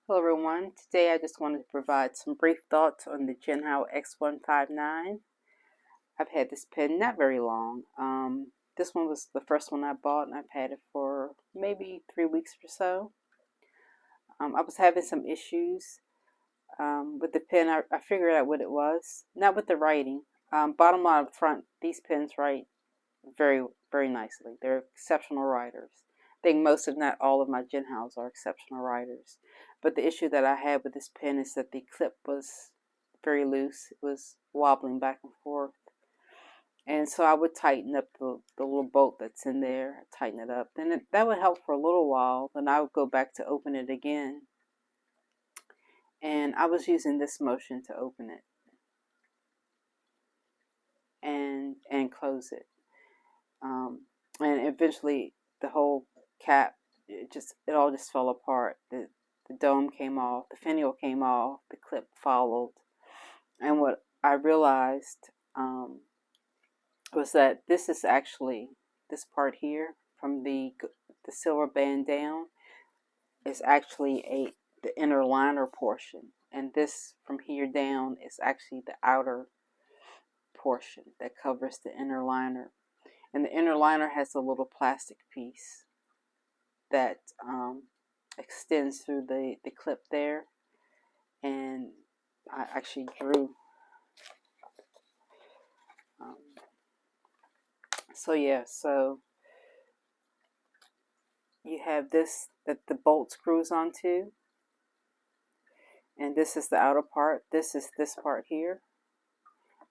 Hello everyone, today I just wanted to provide some brief thoughts on the Jinhao X159. I've had this pen not very long. This one was the first one I bought and I've had it for maybe 3 weeks or so. I was having some issues with the pen. I figured out what it was, not with the writing. Bottom line up front, these pens write very, very nicely. They're exceptional writers. I think most, if not all, of my Jinhaos are exceptional writers. But the issue that I had with this pen is that the clip was very loose. It was wobbling back and forth. And so I would tighten up the little bolt that's in there, tighten it up. Then that would help for a little while. Then I would go back to open it again. And I was using this motion to open it and close it. And eventually the whole cap, it all just fell apart. The dome came off, the finial came off, the clip followed. And what I realized was that this is actually, this part here from the silver band down is actually the inner liner portion. And this from here down is actually the outer portion that covers the inner liner. And the inner liner has a little plastic piece that extends through the clip there. And I actually drew. So yeah, so you have this that the bolt screws onto. And this is the outer part. This is this part here.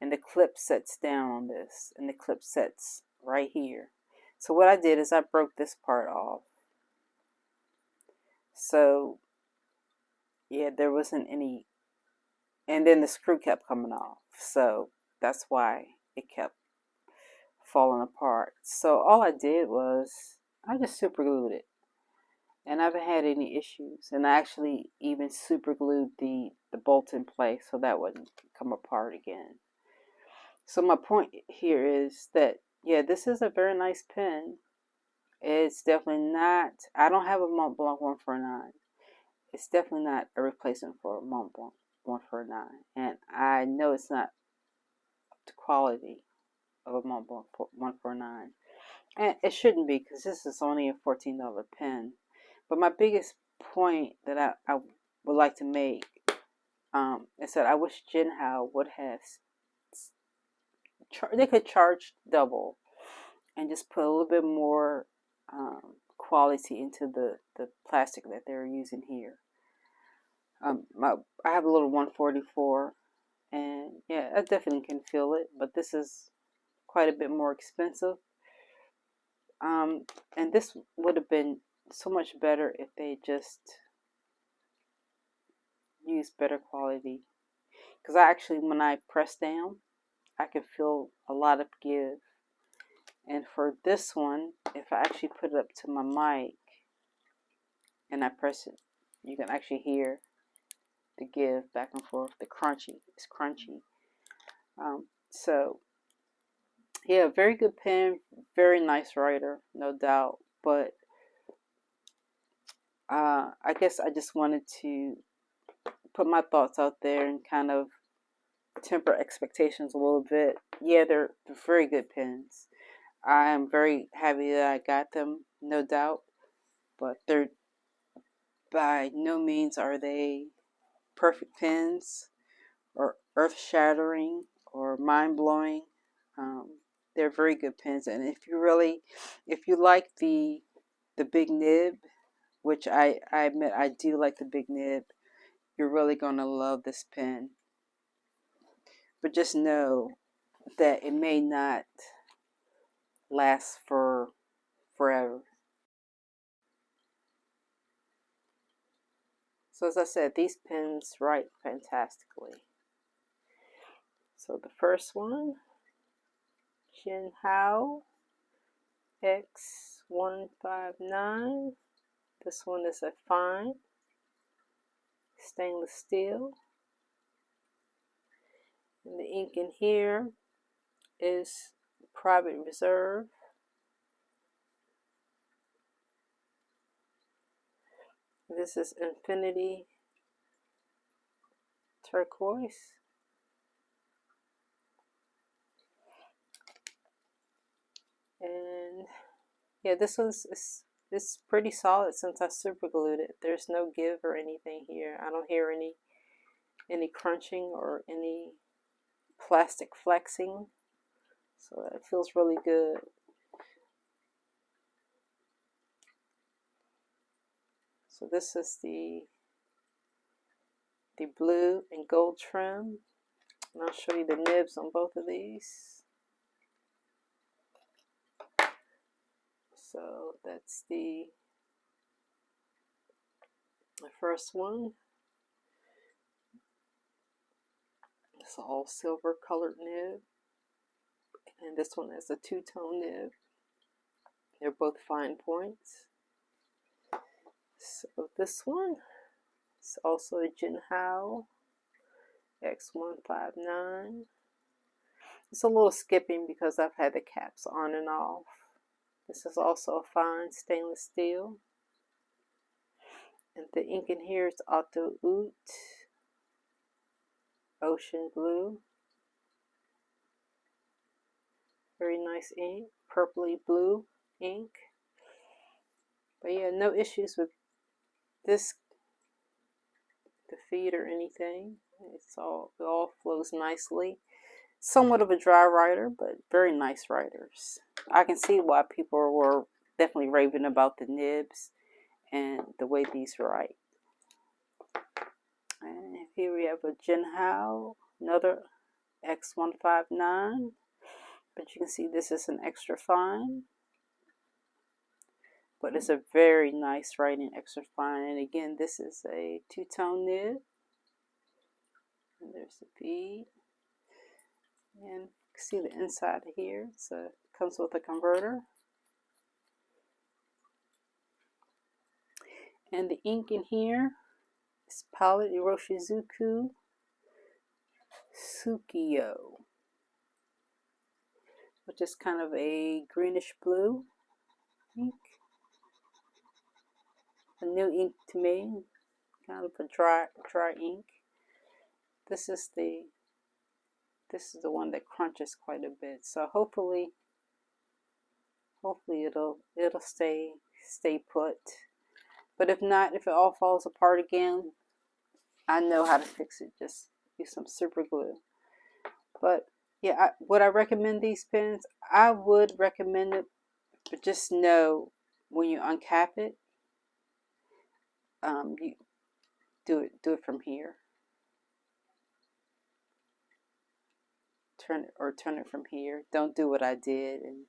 And the clip sets down on this. And the clip sets right here. So what I did is I broke this part off. So yeah, there wasn't any, and then the screw kept coming off. So that's why it kept falling apart. So all I did was I just super glued it. And I haven't had any issues. And I actually even super glued the bolt in place so that wouldn't come apart again. So my point here is that, yeah, this is a very nice pen. It's definitely not, I don't have a Mont Blanc 149. It's definitely not a replacement for a Mont Blanc 149. And I know it's not the quality of a Mont Blanc 149. And it shouldn't be, because this is only a $14 pen. But my biggest point that I would like to make is that I wish Jinhao would have, they could charge double and just put a little bit more quality into the plastic that they're using here. I have a little 144, and yeah, I definitely can feel it, but this is quite a bit more expensive. And this would have been so much better if they just used better quality. Because I actually, when I press down, I can feel a lot of give. And for this one, if I actually put it up to my mic and I press it, you can actually hear the give back and forth, the crunchy. It's crunchy. So, yeah, very good pen, very nice writer, no doubt. But I guess I just wanted to put my thoughts out there and kind of temper expectations a little bit. Yeah, they're very good pens. I am very happy that I got them, no doubt. But they're by no means are they perfect pens or earth-shattering or mind-blowing. They're very good pens, and if you like the big nib, which I admit I do like the big nib, you're really gonna love this pen. But just know that it may not last for forever. So as I said, these pens write fantastically. So the first one, Jinhao X159. This one is a fine stainless steel. And the ink in here is Private Reserve. This is Infinity turquoise. And yeah, this one's it's pretty solid since I super glued it. There's no give or anything here. I don't hear any crunching or any plastic flexing. So it feels really good. So this is the blue and gold trim. And I'll show you the nibs on both of these. So that's the first one. It's all silver colored nib. And this one has a two-tone nib. They're both fine points. So this one is also a Jinhao X159. It's a little skipping because I've had the caps on and off. This is also a fine stainless steel. And the ink in here is Auto Oud Ocean Blue. Very nice ink, purpley blue ink. But yeah, no issues with this, the feed or anything. It all flows nicely. Somewhat of a dry writer, but very nice writers. I can see why people were definitely raving about the nibs and the way these write. And here we have a Jinhao, another X159. But you can see this is an extra fine. But it's a very nice writing, extra fine. And again, this is a two-tone nib. And there's the feed. And you can see the inside here. So it comes with a converter. And the ink in here is Palette Iroshizuku Tsukiyo, which is kind of a greenish blue ink. A new ink to me, kind of a dry ink. This is the one that crunches quite a bit. So hopefully it'll stay put. But if not, if it all falls apart again, I know how to fix it. Just use some super glue. But yeah, would I recommend these pens? I would recommend it, but just know when you uncap it, you do it from here. Turn it from here. Don't do what I did and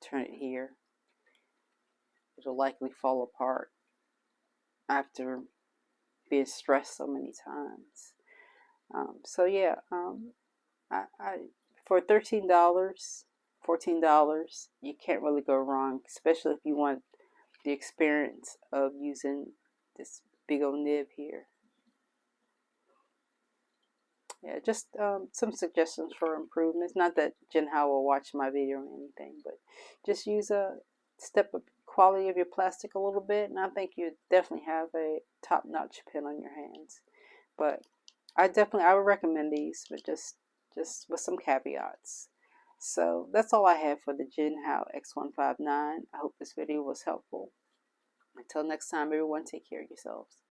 turn it here. It'll likely fall apart after being stressed so many times. So yeah, for $13, $14, you can't really go wrong, especially if you want the experience of using this big old nib here. Yeah, just some suggestions for improvements. Not that Jinhao will watch my video or anything, but just use step up quality of your plastic a little bit, and I think you definitely have a top-notch pen on your hands. But I would recommend these, but just with some caveats. So that's all I have for the Jinhao X159. I hope this video was helpful. Until next time, everyone, take care of yourselves.